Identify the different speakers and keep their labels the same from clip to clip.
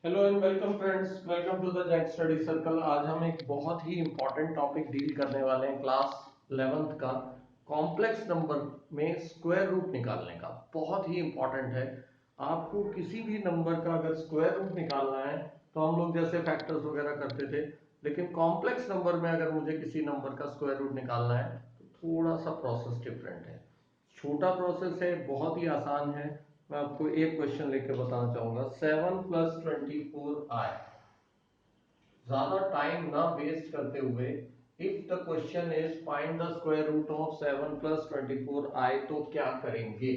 Speaker 1: Hello and welcome friends, welcome to the Jack study circle. आज हम एक बहुत ही इंपॉर्टेंट टॉपिक डील करने वाले हैं क्लास 11th का। कॉम्प्लेक्स नंबर में स्क्वायर रूट निकालने का बहुत ही इंपॉर्टेंट है। आपको किसी भी नंबर का अगर स्क्वायर रूट निकालना है तो हम लोग जैसे फैक्टर्स वगैरह करते थे, लेकिन कॉम्प्लेक्स नंबर में अगर मुझे किसी नंबर का स्क्वायर रूट निकालना है तो थोड़ा सा प्रोसेस डिफरेंट है। छोटा प्रोसेस है, बहुत ही आसान है। मैं आपको एक क्वेश्चन लेके बताना चाहूंगा। 7 + 24i। ज्यादा टाइम ना वेस्ट करते हुए, if the question is find the square root of 7 + 24i, तो क्या करेंगे?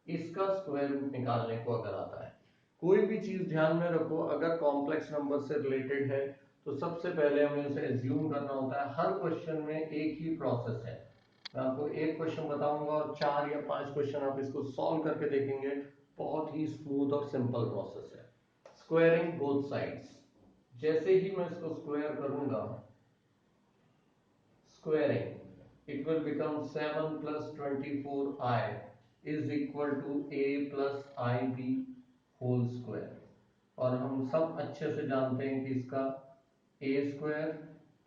Speaker 1: इसका स्क्वायर रूट निकालने को अगर आता है, कोई भी चीज ध्यान में रखो, अगर कॉम्प्लेक्स नंबर से रिलेटेड है तो सबसे पहले हमें उसे एज्यूम करना होता है। हर क्वेश्चन में एक ही प्रोसेस है। मैं आपको एक क्वेश्चन बताऊंगा और 4 या 5 क्वेश्चन आप इसको सॉल्व करके देखेंगे। बहुत ही स्मूथ और सिंपल प्रोसेस है। Squaring both sides. जैसे ही मैं इसको स्क्वायर करूंगा, squaring, it will become 7 + 24i is equal to a + ib whole square. और हम सब अच्छे से जानते हैं कि इसका a²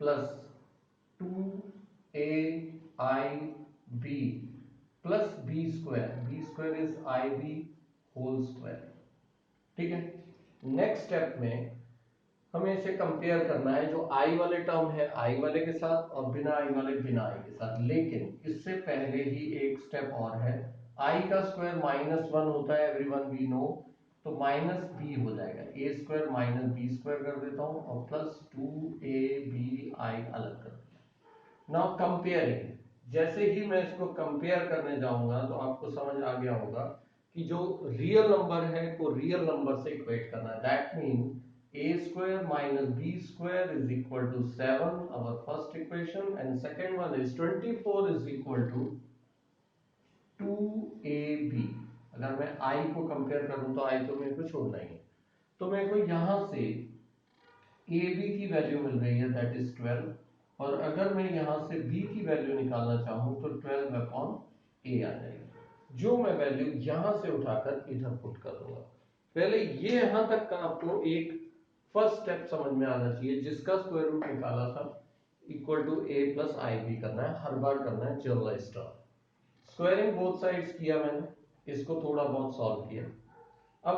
Speaker 1: plus 2aib plus b² is ib whole square. ठीक है। नेक्स्ट स्टेप में हमें इसे कंपेयर करना है, जो आई वाले टर्म है आई वाले के साथ और बिना आई वाले बिना आई के साथ। लेकिन इससे पहले ही एक स्टेप और है। आई का स्क्वायर -1 होता है, एवरीवन वी नो, तो -b हो जाएगा। a² - b² कर देता हूं और प्लस 2abi अलग कर दिया। Now comparing. जैसे ही मैं इसको कंपेयर करने जाऊंगा तो आपको समझ आ गया होगा कि जो रियल नंबर है को रियल नंबर से इक्वेट करना है। That mean a² - b² is equal to 7, our first equation, and second one is 24 is equal to 2ab। अगर मैं i को कंपेयर करूं तो i तो मेरे को छोड़ना ही है, तो मेरे को यहां से ab की वैल्यू मिल रही है, दैट इज 12। और अगर मैं यहां से b की वैल्यू निकालना चाहूं तो 12/a आ जाएगी, जो मैं वैल्यू यहां से उठाकर इधर पुट कर दूंगा। पहले ये यहां तक का आपको एक फर्स्ट स्टेप समझ में आना चाहिए, जिसका स्क्वायर रूट निकाला था इक्वल टू a + ib करना है, हर बार करना है generalised term. Squaring both sides किया मैंने, इसको थोड़ा बहुत सॉल्व किया। अब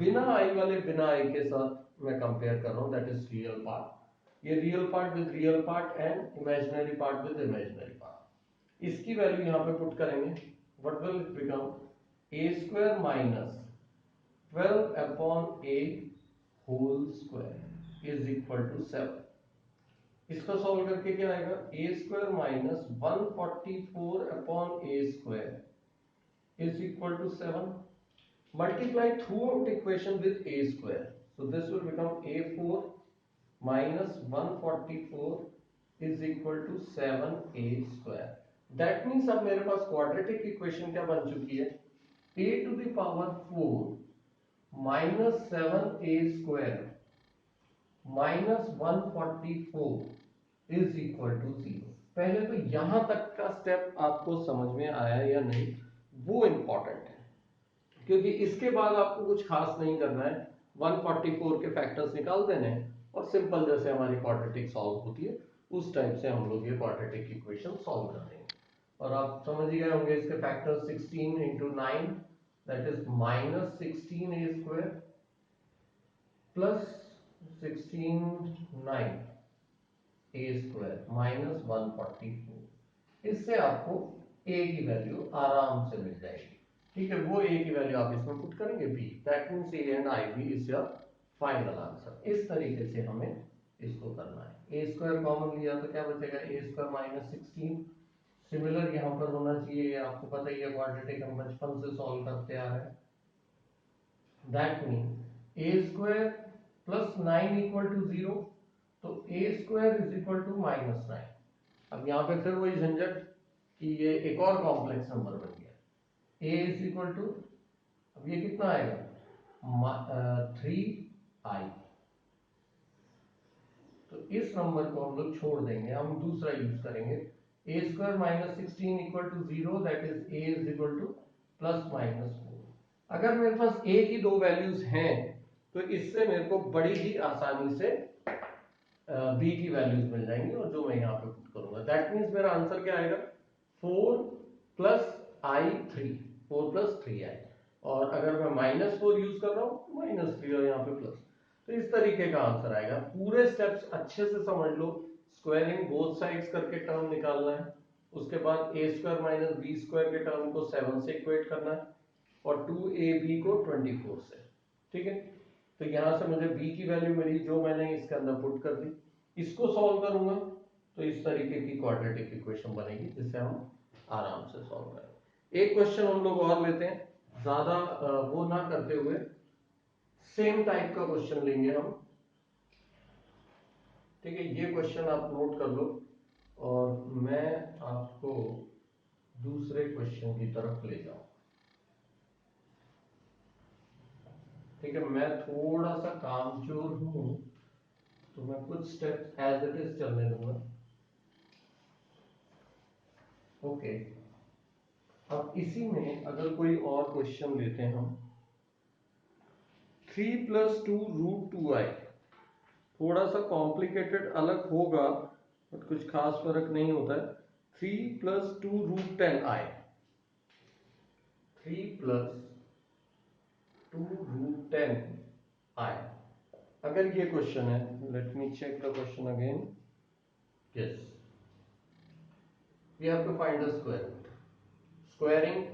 Speaker 1: बिना आई वाले बिना आई के साथ मैं कंपेयर कर रहा हूं, दैट इज रियल पार्ट। ये real part with real part and imaginary part with imaginary part. इसकी वैल्यू यहां पे पुट करेंगे। What will it become? a² - 12/a whole square is equal to 7। इसको सॉल्व करके क्या आएगा? a² - 144/a² is equal to 7. Multiply throughout equation with a². So this will become a4 minus 144 is equal to 7a². That means अब मेरे पास quadratic equation क्या बन चुकी है? a⁴ minus 7a² minus 144 is equal to 0। पहले तो यहां तक का स्टेप आपको समझ में आया या नहीं, वो इंपॉर्टेंट है, क्योंकि इसके बाद आपको कुछ खास नहीं करना है। 144 के फैक्टर्स निकाल देने हैं और सिंपल जैसे हमारी क्वाड्रेटिक सॉल्व होती है उस टाइप से हम लोग ये क्वाड्रेटिक इक्वेशन सॉल्व कर देंगे। और आप समझ ही गए होंगे इसके factors. 16 × 9 that is -16a² plus 16 9a² minus 144। इससे आपको a की वैल्यू आराम से मिल जाएगी। ठीक है, वो a की वैल्यू आप इसमें पुट करेंगे b, that means a and ib is your final answer. इस तरीके से हमें इसको करना है। a² कॉमन लिया तो क्या बचेगा? a² - 16। सिमिलर यहां पर होना चाहिए, आपको पता ही है क्वाड्रेटिक हम बचपन से सॉल्व करते आ रहे हैं। That mean a² plus 9 equal to 0, तो a² इज इक्वल टू -9। अब यहां पे फिर वही झंझट कि ये एक और कॉम्प्लेक्स नंबर बन गया। a इज इक्वल टू, अब ये कितना आएगा? 3i। तो इस नंबर को हम लोग छोड़ देंगे, हम दूसरा यूज करेंगे। a² - 16 equal to 0, that is a is equal to +- 4। अगर मेरे पास a की दो वैल्यूज हैं तो इससे मेरे को बड़ी ही आसानी से b की वैल्यूज मिल जाएंगी और जो मैं यहाँ पे पुट करूंगा। दैट मीन्स मेरा आंसर क्या आएगा 4 प्लस आई 3, 4 प्लस 3i। और अगर मैं -4 यूज कर रहा हूँ -3 और यहाँ पे प्लस, तो इस तरीके का आंसर आएगा। पूरे स्टेप्स अच्छे से समझ लो। स्क्वायरिंग बोथ साइड्स करके टर्म निकालना है, उसके बाद a square minus b square के टर्म को 7 से इक्वेट करना है और 2ab को 24 से। ठीक है, तो यहां से मुझे b की वैल्यू मिली जो मैंने इसके अंदर पुट कर दी। इसको सॉल्व करूंगा तो इस तरीके की क्वाड्रेटिक इक्वेशन बनेगी जिसे हम आराम से सॉल्व करेंगे। एक क्वेश्चन हम लोग और लेते हैं, ज्यादा वो ना करते हुए सेम टाइप का क्वेश्चन लेंगे हम। ठीक है, ये क्वेश्चन आप नोट कर लो और मैं आपको दूसरे क्वेश्चन की तरफ ले जाऊं। ठीक है, मैं थोड़ा सा कामचोर हूं तो मैं कुछ स्टेप्स एज इट इज चलने दूंगा। ओके, अब इसी में अगर कोई और क्वेश्चन लेते हैं हम, 3 + 2 √2i। थोड़ा सा कॉम्प्लिकेटेड अलग होगा बट कुछ खास फर्क नहीं होता है। 3 + 2 √10i, 3 + 2 √10i। अगर ये क्वेश्चन है, let me check the question again. Yes, we have to find the square root. Squaring,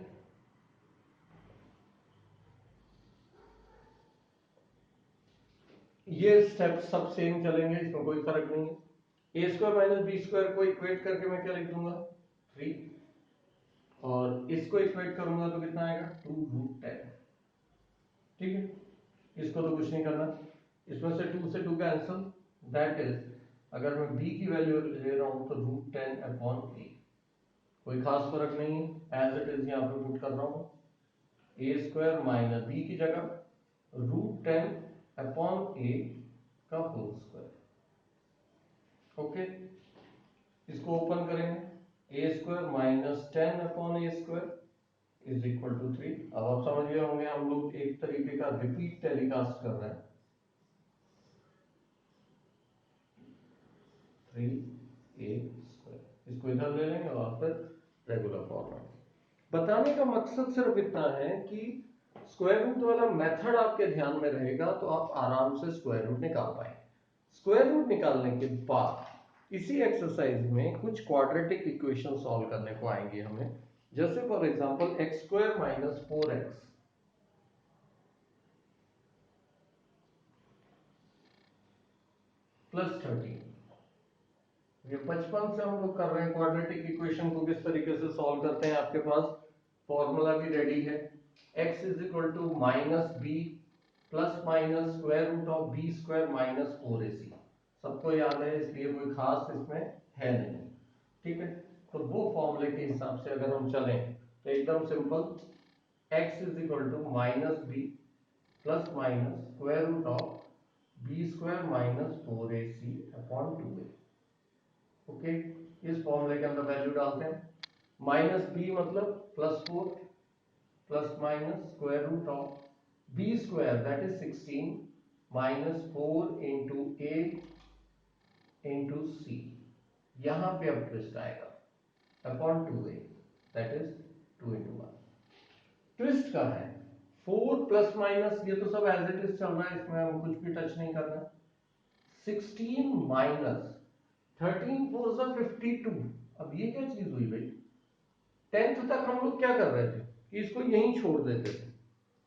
Speaker 1: ये स्टेप सब सेम चलेंगे, इसमें कोई फर्क नहीं है। a square minus b square को इक्वेट करके मैं क्या लिख दूंगा 3, और इसको इक्वेट करूंगा तो कितना आएगा 2√10। ठीक है, इसको तो कुछ नहीं करना, इसमें से 2 से 2 कैंसिल। दैट इज, अगर मैं b की वैल्यू ले रहा हूं तो √10/a। कोई खास फर्क नहीं है, एज इट इज यहाँ पे पुट कर रहा हूं। a स्क्वायर माइनस b की जगह √10/a का होल स्क्वायर। ओके, इसको ओपन करेंगे। a square minus 10/a square is equal to 3। अब आप समझ गए होंगे हम लोग एक तरीके का रिपीट टेलीकास्ट कर रहे हैं। 3a स्क्वायर, इसको इधर ले लेंगे और फिर रेगुलर फॉर्मेट। बताने का मकसद सिर्फ इतना है कि स्क्वायर रूट वाला मेथड आपके ध्यान में रहेगा तो आप आराम से स्क्वायर रूट निकाल पाएंगे। स्क्वायर रूट निकालने के बाद इसी एक्सरसाइज में कुछ क्वाड्रेटिक इक्वेशन सॉल्व करने को आएंगे हमें। जैसे for example x² minus 4x plus 13। ये बचपन से हम लोग कर रहे हैं क्वाड्रेटिक इक्वेशन को किस तरीके से सॉल्व करते हैं। आपके पास फॉर्मूला भी रेडी है, x is equal to -b plus minus square root of b square minus 4ac। सबको याद है इसलिए कोई खास इसमें है नहीं। ठीक है, तो वो फॉर्मूले के हिसाब से अगर हम चलें तो एकदम simple, x is equal to -b plus minus square root of b square minus 4ac upon 2a। Okay, इस फॉर्मूले के अंदर वैल्यू डालते हैं। -b मतलब +4 plus minus square root of b square that is 16 minus 4 into a into c। यहां पे अब ट्विस्ट आएगा upon 2a that is 2 into 1। Twist का है 4 प्लस माइनस, ये तो सब एज इट इज चल रहा है, इसमें हम कुछ भी टच नहीं कर रहे। 16 माइनस 13 4 सा 52। अब ये क्या चीज हुई भाई, 10th तक हम लोग क्या कर रहे थे कि इसको यहीं छोड़ देते थे।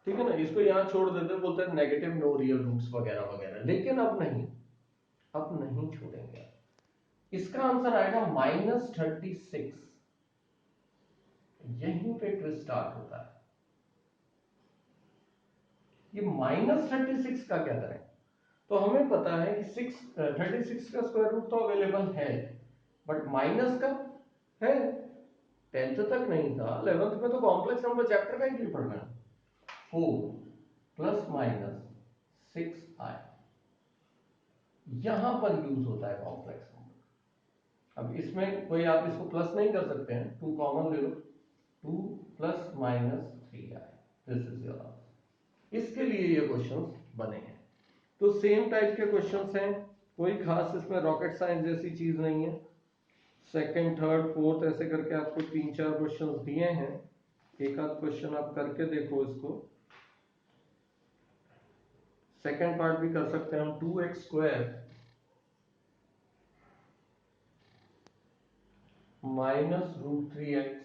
Speaker 1: ठीक है ना, इसको यहां छोड़ देते, बोलते हैं नेगेटिव नो रियल रूट्स वगैरह वगैरह। लेकिन अब नहीं, अब नहीं छोड़ेंगे। इसका आंसर आएगा -36। यहीं पे ट्विस्ट स्टार्ट होता है। ये -36 का क्या करें, तो हमें पता है कि 36 का स्क्वायर रूट तो अवेलेबल है, बट माइनस का है 10th तक नहीं था, 11th में तो कॉम्प्लेक्स नंबर चैप्टर का ही पढ़ना है। 4 प्लस माइनस 6i, यहां पर यूज होता है कॉम्प्लेक्स नंबर। अब इसमें कोई आप इसको प्लस नहीं कर सकते हैं, 2 कॉमन ले लो, 2 plus minus 3i, this is your answer. इसके लिए ये क्वेश्चंस बने हैं। तो सेम टाइप के क्वेश्चंस हैं, कोई खास इसमें रॉकेट साइंस जैसी चीज नहीं है। सेकंड, थर्ड, फोर्थ ऐसे करके आपको 3-4 क्वेश्चंस दिए हैं, एक आध क्वेश्चन आप करके देखो इसको। सेकंड पार्ट भी कर सकते हैं हम। 2x² minus √3x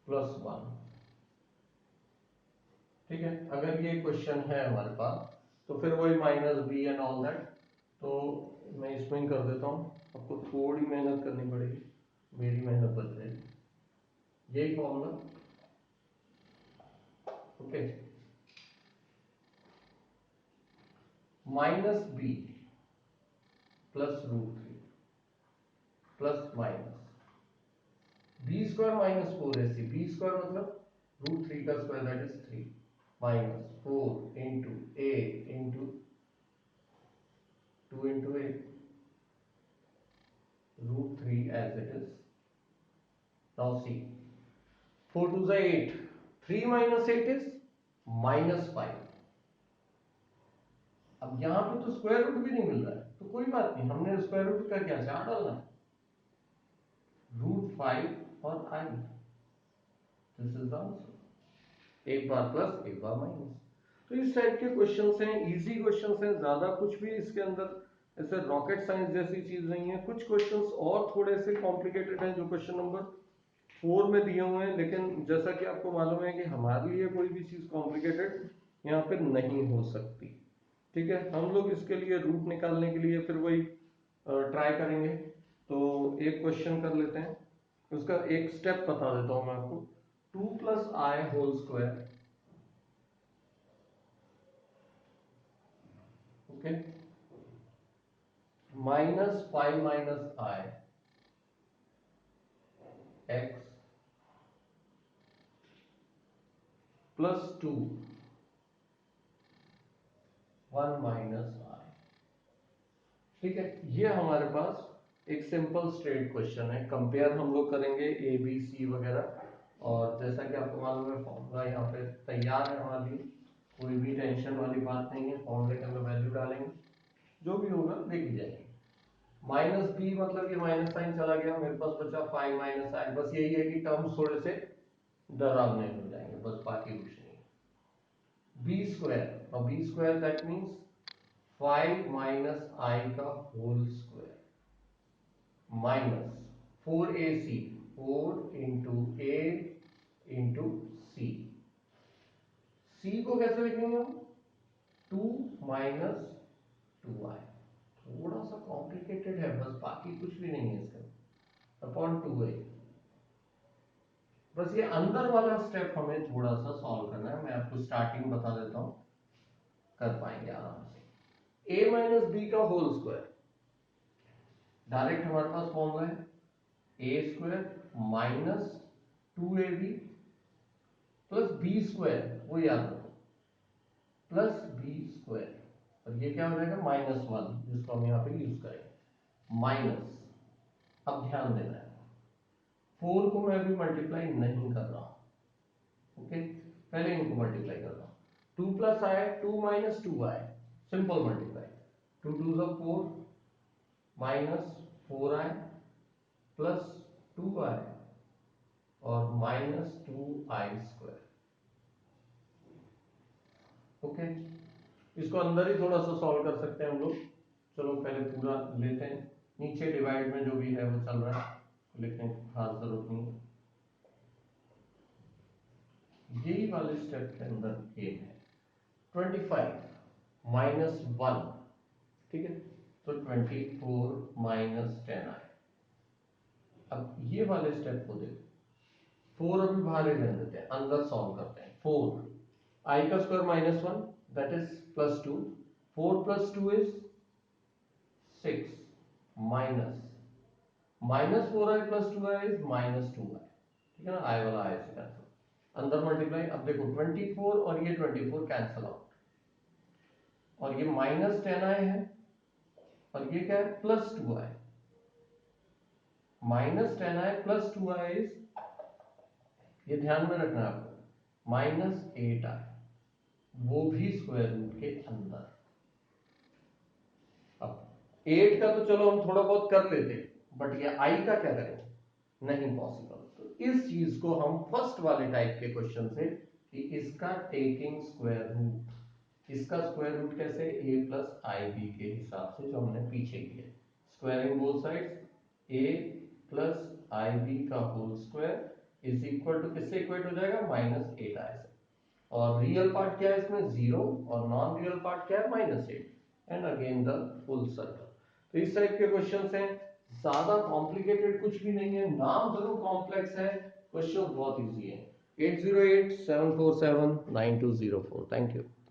Speaker 1: +1। ठीक है, अगर ये क्वेश्चन है हमारे पास तो फिर वही -b एंड ऑल दैट, तो मैं इसमें ही कर देता हूँ। आपको थोड़ी मेहनत करनी पड़ेगी, मेरी मेहनत बच जाएगी। यही formula, okay. -b +√3 plus minus b² -4ac, b² मतलब √3 का square, that is 3, -4 into a into 2 into a, √3 as it is. Now see, 4 2 is 8, 3 minus 8 is -5। अब यहाँ पे तो स्क्वायर रूट भी नहीं मिल रहा है, तो कोई बात नहीं, हमने स्क्वायर रूट का क्या चार डालना है, √5 और i, this is the answer. एक बार प्लस एक बार माइनस। तो इस टाइप के क्वेश्चंस हैं, इजी क्वेश्चंस हैं, ज्यादा कुछ भी इसके अंदर ऐसे रॉकेट साइंस जैसी चीज नहीं है। कुछ क्वेश्चंस और थोड़े से कॉम्प्लिकेटेड हैं जो क्वेश्चन नंबर 4 में दिए हुए हैं, लेकिन जैसा कि आपको मालूम है कि हमारे लिए कोई भी चीज कॉम्प्लिकेटेड यहाँ पे नहीं हो सकती। ठीक है, हम लोग इसके लिए रूट निकालने के लिए फिर वही ट्राई करेंगे। तो एक क्वेश्चन कर लेते हैं, उसका एक स्टेप बता देता हूं मैं आपको। 2 + i² okay, -5 - i x +2 1 - i। ठीक है, ये हमारे पास एक सिंपल स्ट्रेट क्वेश्चन है। कंपेयर हम लोग करेंगे ए बी सी वगैरह, और जैसा कि आपको मालूम है फॉर्मूला यहाँ पे तैयार है हमारे लिए, कोई भी टेंशन वाली बात नहीं है। फॉर्मूले के अंदर वैल्यू डालेंगे, जो भी होगा देखी जाएगी। -b मतलब ये माइनस साइन चला गया, मेरे पास बचा 5 - i। बस यही है कि टर्म्स थोड़े से डरावने हो जाएंगे, बस बाकी कुछ नहीं। b², और b² दैट मीन्स 5 - i का whole square minus 4ac, 4 into a into c। c को कैसे लिखेंगे हम, 2 - 2i। थोड़ा सा कॉम्प्लिकेटेड है, बस बाकी कुछ भी नहीं है इसका, अपॉन 2a। बस ये अंदर वाला स्टेप हमें थोड़ा सा सॉल्व करना है, मैं आपको स्टार्टिंग बता देता हूं, कर पाएंगे आराम से। a - b का होल स्क्वायर, डायरेक्ट हमारे पास फॉर्मूला है a² - 2ab प्लस b², वो याद रखो, प्लस b², और ये क्या हो जाएगा -1, जिसको हम यहाँ पे यूज करेंगे माइनस। अब ध्यान देना है, 4 को मैं अभी मल्टीप्लाई नहीं कर रहा हूं, ओके, पहले इनको मल्टीप्लाई कर रहा हूं। 2 + i, 2 - 2i, simple multiply, 2 2 is 4 -4i plus 2i और -2i²। ओके, इसको अंदर ही थोड़ा सा सॉल्व कर सकते हैं हम लोग। चलो पहले पूरा लेते हैं, नीचे डिवाइड में जो भी है वो चल रहा है, लिखने की खास जरूरत नहीं है। यही वाले स्टेप के अंदर ये है 25 - 1, ठीक है, तो 24 - 10i। अब ये वाले स्टेप को देखो, 4 अभी बाहर ही रहने देते हैं, अंदर सॉल्व करते हैं। 4 i का square -1, that is +2, 4 + 2 is 6 minus -4i + 2i is -2i। ठीक है ना, i वाला i से कैंसिल, अंदर मल्टीप्लाई। अब देखो 24 और ये 24 कैंसिल आउट, और ये -10i है, और ये क्या है +2i। Minus 10i plus 2i is, ये ध्यान में रखना है आपको, माइनस 8i, वो भी स्क्वायर रूट के अंदर। अब 8 का तो चलो हम थोड़ा बहुत कर लेते, बट ये i का क्या करें, नहीं पॉसिबल। तो इस चीज को हम फर्स्ट वाले टाइप के क्वेश्चन से, कि इसका टेकिंग स्क्वायर रूट, इसका स्क्वायर रूट कैसे, a प्लस आई बी के हिसाब से जो हमने पीछे किया, squaring both sides, a plus i b का whole square is equal to, किससे इक्वेट हो जाएगा, माइनस 8i से। और रियल पार्ट क्या है इसमें, 0, और नॉन रियल पार्ट क्या है, minus 8, and again the full circle. तो इस टाइप के क्वेश्चन हैं, ज्यादा कॉम्प्लिकेटेड कुछ भी नहीं है, नाम जरूर कॉम्प्लेक्स है, क्वेश्चन बहुत इजी है। 808-747-9204। Thank you.